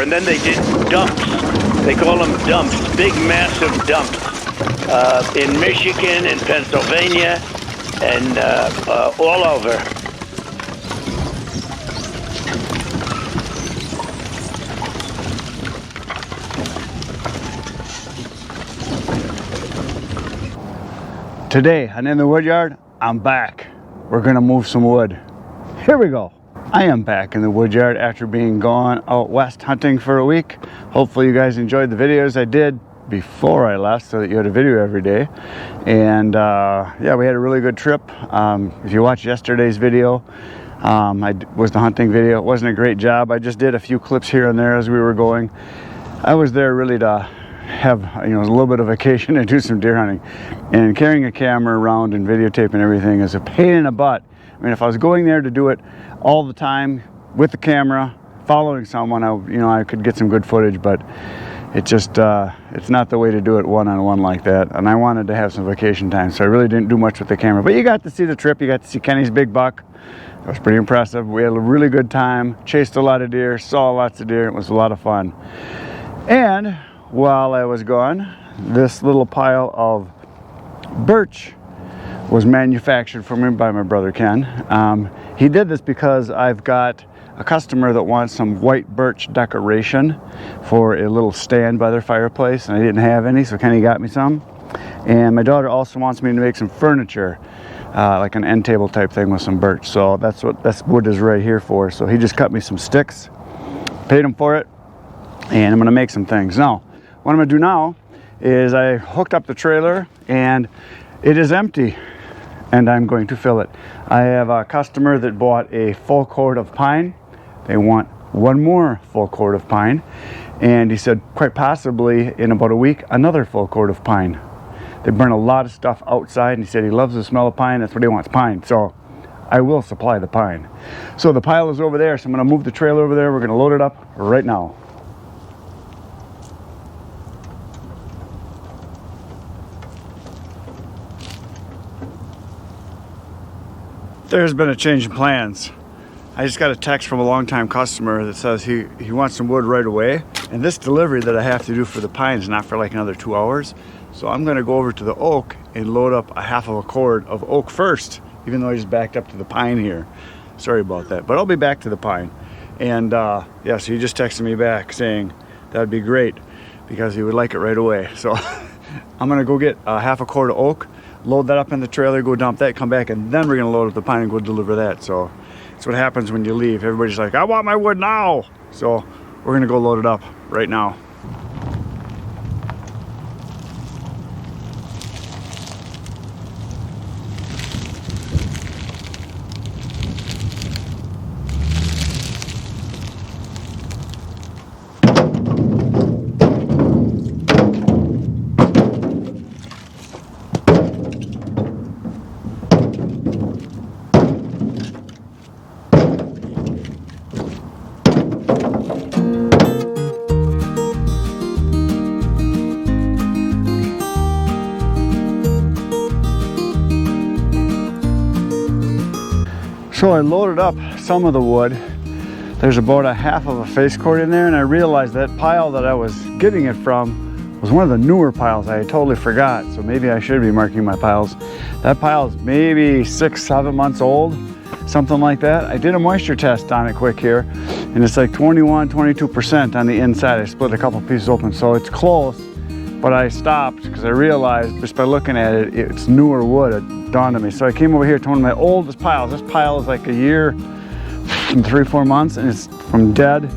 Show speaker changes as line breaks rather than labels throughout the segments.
and then they did dumps. They call them dumps, big massive dumps, in Michigan, in Pennsylvania, and all over.
Today, and in the wood yard, I'm back. We're gonna move some wood. Here we go. I am back in the wood yard after being gone out west hunting for a week. Hopefully you guys enjoyed the videos I did before I left so that you had a video every day. And yeah, we had a really good trip. If you watched yesterday's video, was the hunting video. It wasn't a great job. I just did a few clips here and there as we were going. I was there really to have, you know, a little bit of vacation and do some deer hunting. And carrying a camera around and videotaping everything is a pain in the butt. I mean, if I was going there to do it all the time with the camera, following someone, I could get some good footage, but it just, it's not the way to do it one-on-one like that. And I wanted to have some vacation time, so I really didn't do much with the camera. But you got to see the trip. You got to see Kenny's big buck. It was pretty impressive. We had a really good time, chased a lot of deer, saw lots of deer. It was a lot of fun. And while I was gone, this little pile of birch was manufactured for me by my brother Ken. He did this because I've got a customer that wants some white birch decoration for a little stand by their fireplace, and I didn't have any, so Kenny got me some. And my daughter also wants me to make some furniture, like an end table type thing with some birch. So that's what this wood is right here for. So he just cut me some sticks, paid him for it, and I'm gonna make some things. Now, what I'm gonna do now is I hooked up the trailer and it is empty, and I'm going to fill it. I have a customer that bought a full cord of pine. They want one more full cord of pine, and he said quite possibly in about a week another full cord of pine. They burn a lot of stuff outside, and he said he loves the smell of pine. That's what he wants, pine. So I will supply the pine. So the pile is over there, so I'm gonna move the trailer over there. We're gonna load it up right now. There's been a change in plans. I just got a text from a longtime customer that says he wants some wood right away. And this delivery that I have to do for the pine is not for like another 2 hours. So I'm gonna go over to the oak and load up a half of a cord of oak first, even though I just backed up to the pine here. Sorry about that, but I'll be back to the pine. And yeah, so he just texted me back saying that'd be great because he would like it right away. So I'm gonna go get a half a cord of oak, load that up in the trailer, go dump that, come back, and then we're gonna load up the pine and go deliver that. So it's what happens when you leave. Everybody's like, I want my wood now. So we're gonna go load it up right now. So I loaded up some of the wood. There's about a half of a face cord in there, and I realized that pile that I was getting it from was one of the newer piles. I totally forgot, so maybe I should be marking my piles. That pile is maybe 6-7 months old, something like that. I did a moisture test on it quick here, and it's like 21-22% on the inside. I split a couple pieces open, so it's close, but I stopped because I realized just by looking at it, it's newer wood. It dawned on me. So I came over here to one of my oldest piles. This pile is like a year and 3-4 months, and it's from dead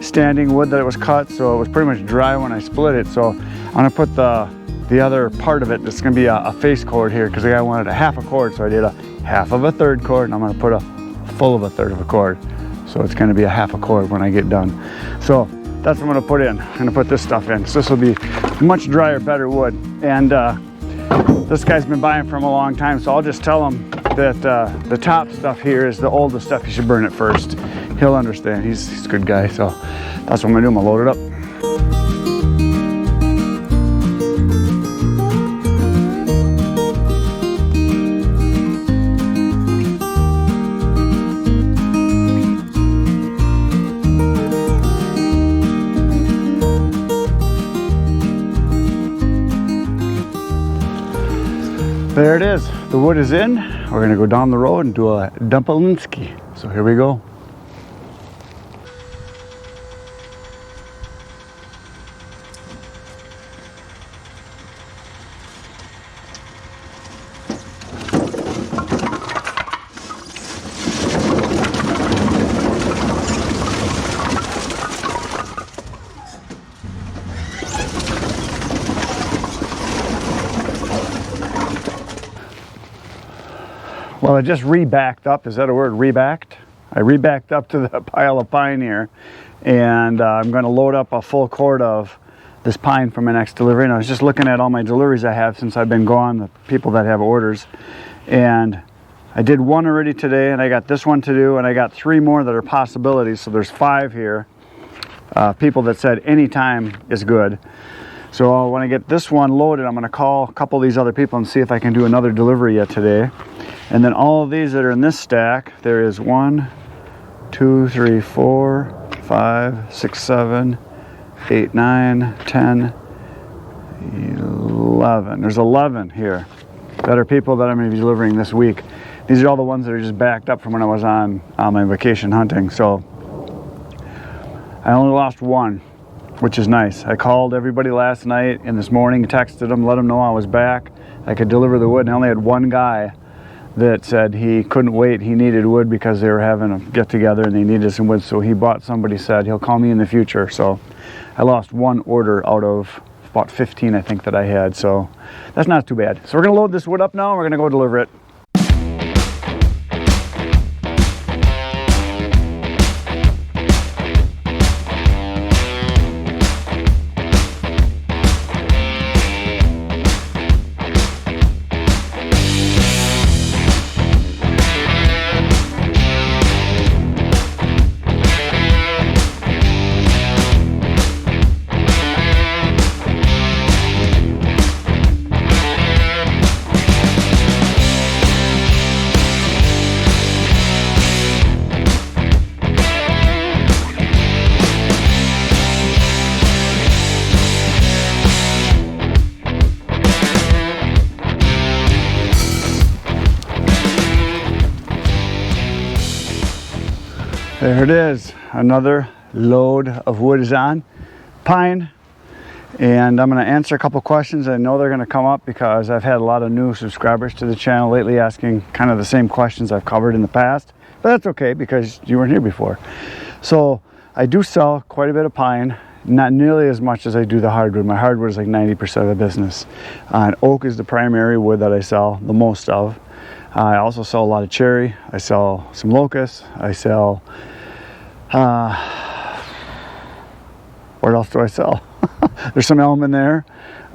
standing wood that it was cut, so it was pretty much dry when I split it. So I'm gonna put the other part of it, it's gonna be a face cord here, because the guy wanted a half a cord, so I did a half of a third cord, and I'm gonna put a full of a third of a cord. So it's gonna be a half a cord when I get done. So that's what I'm gonna put in. I'm gonna put this stuff in. So this will be much drier, better wood. And this guy's been buying from a long time, so I'll just tell him that the top stuff here is the oldest stuff. You should burn it first. He'll understand. He's a good guy, so that's what I'm gonna do. I'm gonna load it up. There it is. The wood is in. We're gonna go down the road and do a dumplinski. So here we go. Well, I just rebacked up. Is that a word, rebacked? I rebacked up to the pile of pine here, and I'm going to load up a full cord of this pine for my next delivery. And I was just looking at all my deliveries I have since I've been gone, the people that have orders. And I did one already today, and I got this one to do, and I got 3 more that are possibilities. So there's 5 here. People that said anytime is good. So when I get this one loaded, I'm going to call a couple of these other people and see if I can do another delivery yet today. And then all of these that are in this stack, there is 1, 2, 3, 4, 5, 6, 7, 8, 9, 10, 11. There's 11 here that are people that I'm going to be delivering this week. These are all the ones that are just backed up from when I was on my vacation hunting. So I only lost 1, which is nice. I called everybody last night and this morning, texted them, let them know I was back. I could deliver the wood, and I only had 1 guy that said he couldn't wait. He needed wood because they were having a get together and they needed some wood. So he bought, somebody said he'll call me in the future. So I lost 1 order out of about 15 I think that I had. So that's not too bad. So we're gonna load this wood up now and we're gonna go deliver it. There it is. Another load of wood is on. Pine. And I'm going to answer a couple questions. I know they're going to come up because I've had a lot of new subscribers to the channel lately asking kind of the same questions I've covered in the past. But that's okay because you weren't here before. So I do sell quite a bit of pine. Not nearly as much as I do the hardwood. My hardwood is like 90% of the business. And oak is the primary wood that I sell the most of. I also sell a lot of cherry. I sell some locust. I sell, what else do I sell? There's some elm in there.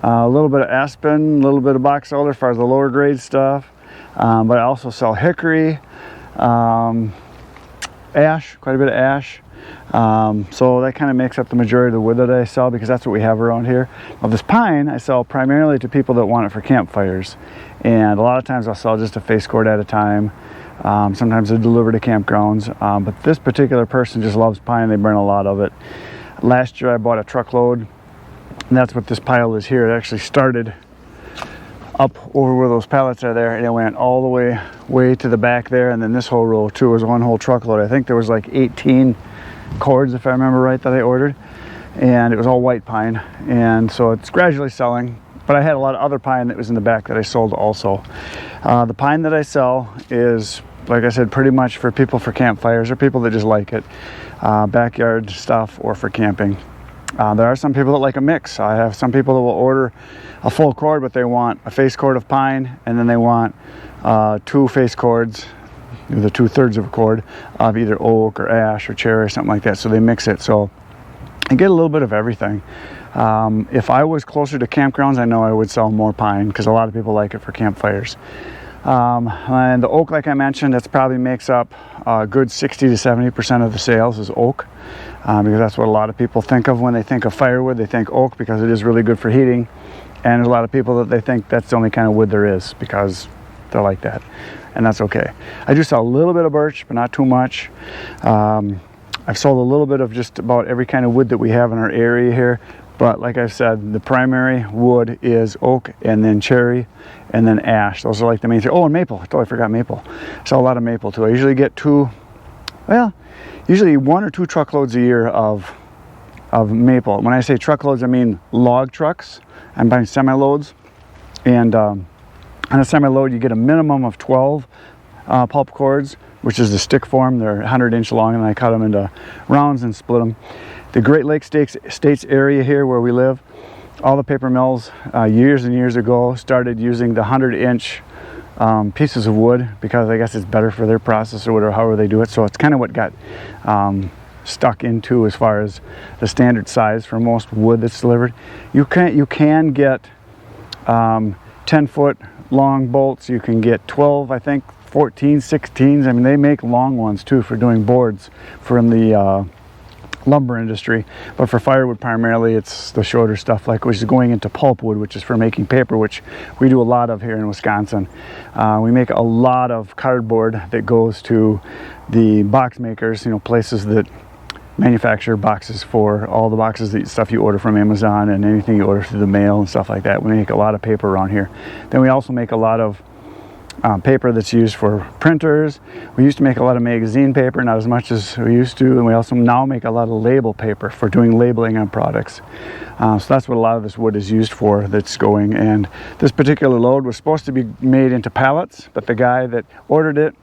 A little bit of aspen, a little bit of box elder as far as the lower grade stuff. But I also sell hickory, ash, quite a bit of ash. So that kind of makes up the majority of the wood that I sell because that's what we have around here. Now this pine I sell primarily to people that want it for campfires, and a lot of times I'll sell just a face cord at a time. Sometimes I deliver to campgrounds, but this particular person just loves pine. They burn a lot of it. Last year I bought a truckload, and that's what this pile is here. It actually started up over where those pallets are there, and it went all the way to the back there, and then this whole row too was one whole truckload. I think there was like 18 cords, if I remember right, that I ordered, and it was all white pine, and so it's gradually selling. But I had a lot of other pine that was in the back that I sold also. The pine that I sell is, like I said, pretty much for people for campfires or people that just like it, backyard stuff or for camping. There are some people that like a mix. I have some people that will order a full cord, but they want a face cord of pine, and then they want 2 face cords, the 2/3 of a cord of either oak or ash or cherry or something like that. So they mix it. So I get a little bit of everything. If I was closer to campgrounds, I know I would sell more pine because a lot of people like it for campfires. And the oak, like I mentioned, that's probably makes up a good 60 to 70% of the sales is oak, because that's what a lot of people think of when they think of firewood. They think oak because it is really good for heating, and there's a lot of people that they think that's the only kind of wood there is because they're like that, and that's okay. I do sell a little bit of birch, but not too much. I've sold a little bit of just about every kind of wood that we have in our area here. But like I said, the primary wood is oak and then cherry and then ash. Those are like the main thing. Oh, and maple. I totally forgot maple. So a lot of maple too. I usually get usually 1 or 2 truckloads a year of maple. When I say truckloads, I mean log trucks. I'm buying semi-loads. And on a semi-load, you get a minimum of 12 pulp cords, which is the stick form. They're 100-inch long, and I cut them into rounds and split them. The Great Lakes States area here where we live, all the paper mills years and years ago started using the 100-inch pieces of wood because I guess it's better for their process or whatever, however they do it. So it's kind of what got stuck into as far as the standard size for most wood that's delivered. You can get 10-foot long bolts. You can get 12, I think, 14, 16s. I mean, they make long ones too for doing boards from the lumber industry, but for firewood primarily it's the shorter stuff, like which is going into pulpwood, which is for making paper, which we do a lot of here in Wisconsin. We make a lot of cardboard that goes to the box makers, you know, places that manufacture boxes for all the boxes, that stuff you order from Amazon and anything you order through the mail and stuff like that. We make a lot of paper around here. Then we also make a lot of paper that's used for printers. We used to make a lot of magazine paper, not as much as we used to, and we also now make a lot of label paper for doing labeling on products. So that's what a lot of this wood is used for that's going. And this particular load was supposed to be made into pallets, but the guy that ordered it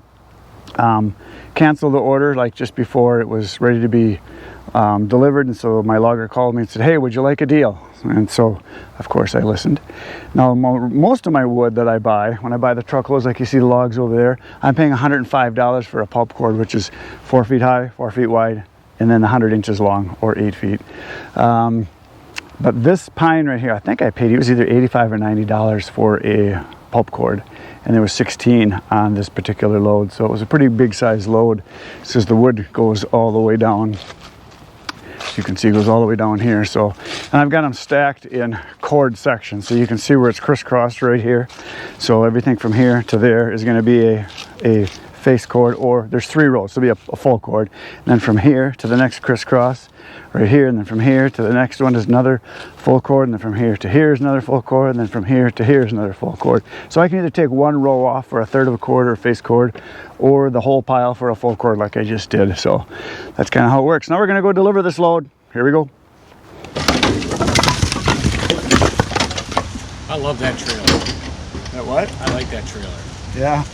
canceled the order like just before it was ready to be delivered. And so my logger called me and said, "Hey, would you like a deal?" And so of course I listened. Now most of my wood that I buy, when I buy the truckloads, like you see the logs over there, I'm paying $105 for a pulp cord, which is 4 feet high, 4 feet wide, and then 100 inches long, or 8 feet. But this pine right here, I think I paid, it was either $85 or $90 for a pulp cord, and there was 16 on this particular load. So it was a pretty big size load. It says the wood goes all the way down. You can see it goes all the way down here. So, and I've got them stacked in cord sections, so you can see where it's crisscrossed right here. So everything from here to there is going to be a face cord, or there's 3 rows, so it'll be a full cord. And then from here to the next crisscross right here, and then from here to the next one is another full cord, and then from here to here is another full cord, and then from here to here is another full cord. So I can either take 1 row off for a third of a cord or a face cord, or the whole pile for a full cord like I just did. So that's kind of how it works. Now we're going to go deliver this load. Here we go.
I love that trailer.
That what?
I like that trailer.
Yeah.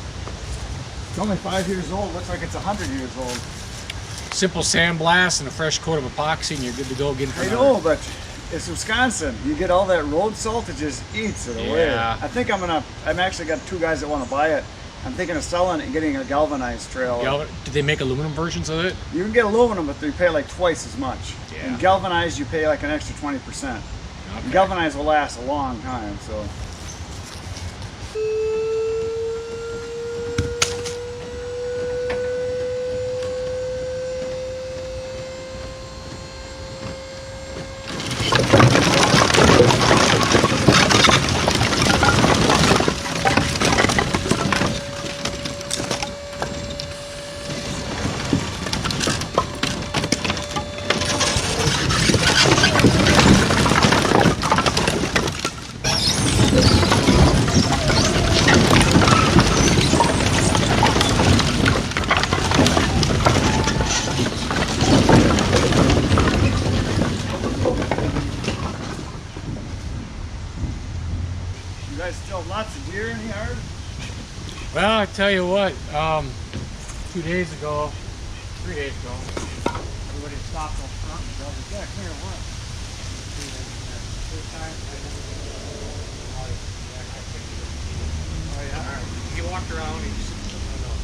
It's only 5 years old. Looks like it's 100 years old.
Simple sandblast and a fresh coat of epoxy, and you're good to go again for
I know, but it's Wisconsin. You get all that road salt, it just eats it away.
Yeah.
I think I've actually got 2 guys that want to buy it. I'm thinking of selling it and getting a galvanized trailer.
Do they make aluminum versions of it?
You can get aluminum, but you pay like twice as much.
Yeah.
And galvanized, you pay like an extra 20%.
Okay.
And galvanized will last a long time, so. You guys still have lots of deer in the yard?
Well, I tell you what, 3 days ago, everybody stopped up front and I was like, yeah, come here, what? Oh yeah? He walked around, he just, I don't know.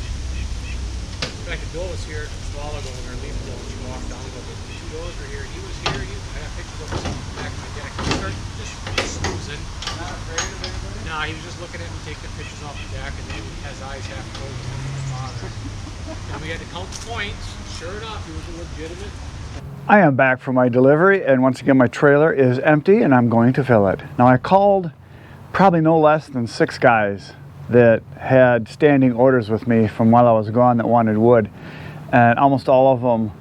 In fact, the Bill was here a while ago when we were leaving Bill, and she walked down and goes, the 2 doors were here, he was here, I got pictures of him sitting back in my deck. He started just snoozing.
Not afraid of anybody?
No, he was just looking at me, taking the pictures off the deck, and then he had his eyes half closed on my father. And we had to count the points. Sure enough, he was a legitimate.
I am back from my delivery, and once again my trailer is empty and I'm going to fill it. Now I called probably no less than 6 guys that had standing orders with me from while I was gone that wanted wood, and almost all of them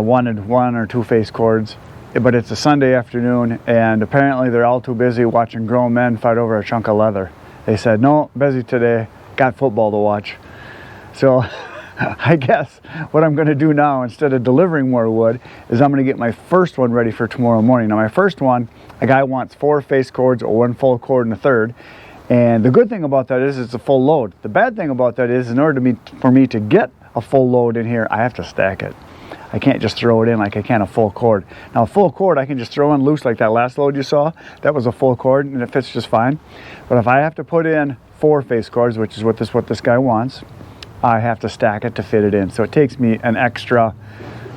wanted 1 or 2 face cords, but it's a Sunday afternoon, and apparently they're all too busy watching grown men fight over a chunk of leather. They said, no, busy today, got football to watch. So I guess what I'm going to do now, instead of delivering more wood, is I'm going to get my first one ready for tomorrow morning. Now my first one, a guy wants 4 face cords or 1 full cord and a third. And the good thing about that is it's a full load. The bad thing about that is, in order for me to get a full load in here, I have to stack it. I can't just throw it in like I can a full cord. Now a full cord I can just throw in loose like that last load you saw. That was a full cord and it fits just fine. But if I have to put in 4 face cords, which is what this guy wants, I have to stack it to fit it in. So it takes me an extra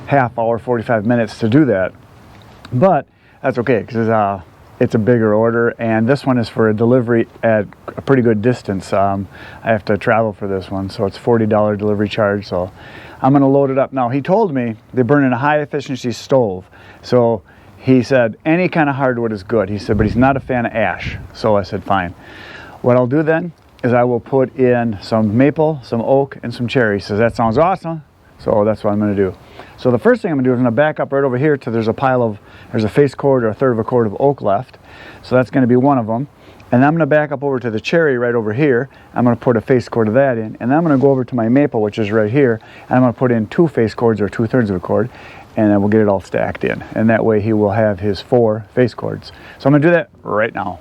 half hour, 45 minutes to do that. But that's okay, because it's a bigger order, and this one is for a delivery at a pretty good distance. I have to travel for this one, so it's $40 delivery charge. So I'm going to load it up. Now he told me they burn in a high efficiency stove, so he said any kind of hardwood is good. He said, but he's not a fan of ash. So I said fine. What I'll do then is I will put in some maple, some oak, and some cherry. He says that sounds awesome. So that's what I'm going to do. So the first thing I'm going to do is I'm going to back up right over here to there's a face cord or a third of a cord of oak left. So that's going to be one of them. And I'm going to back up over to the cherry right over here. I'm going to put a face cord of that in. And then I'm going to go over to my maple, which is right here. And I'm going to put in 2 face cords or 2/3 of a cord. And then we'll get it all stacked in. And that way he will have his 4 face cords. So I'm going to do that right now.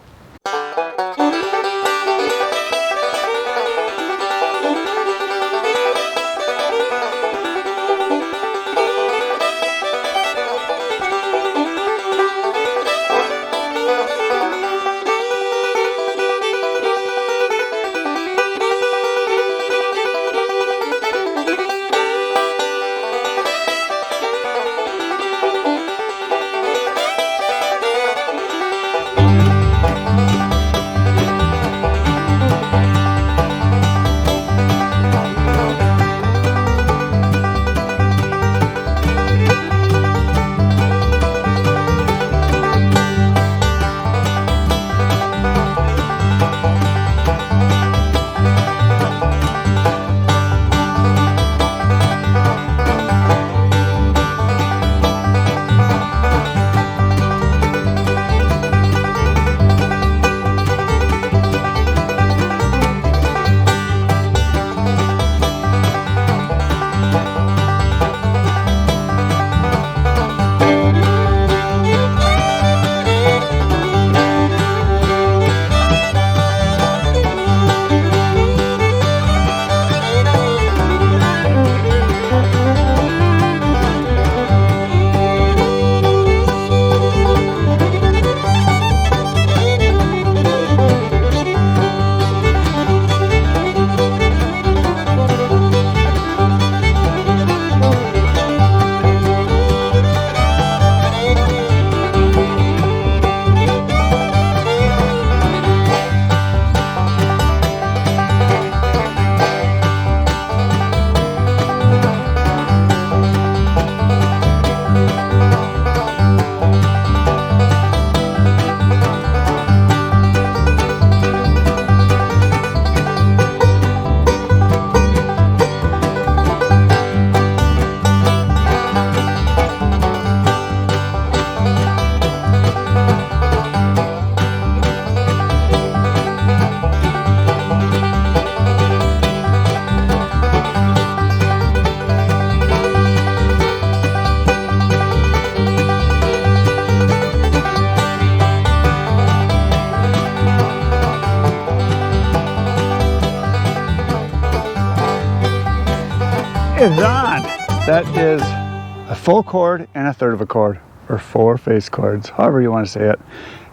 Is on. That is a full cord and a third of a cord, or 4 face cords, however you want to say it.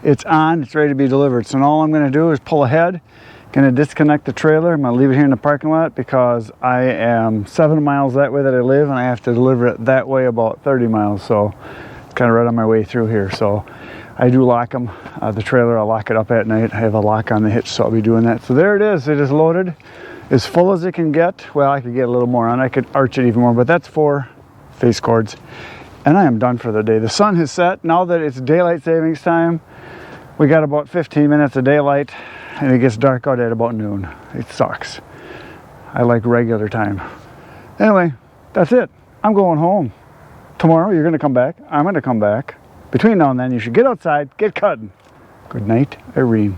It's on, it's ready to be delivered. So now all I'm going to do is pull ahead, going to disconnect the trailer. I'm going to leave it here in the parking lot because I am 7 miles that way that I live, and I have to deliver it that way about 30 miles. So it's kind of right on my way through here. So I do lock them. The trailer, I'll lock it up at night. I have a lock on the hitch, so I'll be doing that. So there it is. It is loaded. As full as it can get. Well, I could get a little more on. I could arch it even more, but that's 4 face cords. And I am done for the day. The sun has set. Now that it's daylight savings time, we got about 15 minutes of daylight, and it gets dark out at about noon. It sucks. I like regular time. Anyway, that's it. I'm going home. Tomorrow, you're going to come back. I'm going to come back. between now and then, you should get outside, get cutting. Good night, Irene.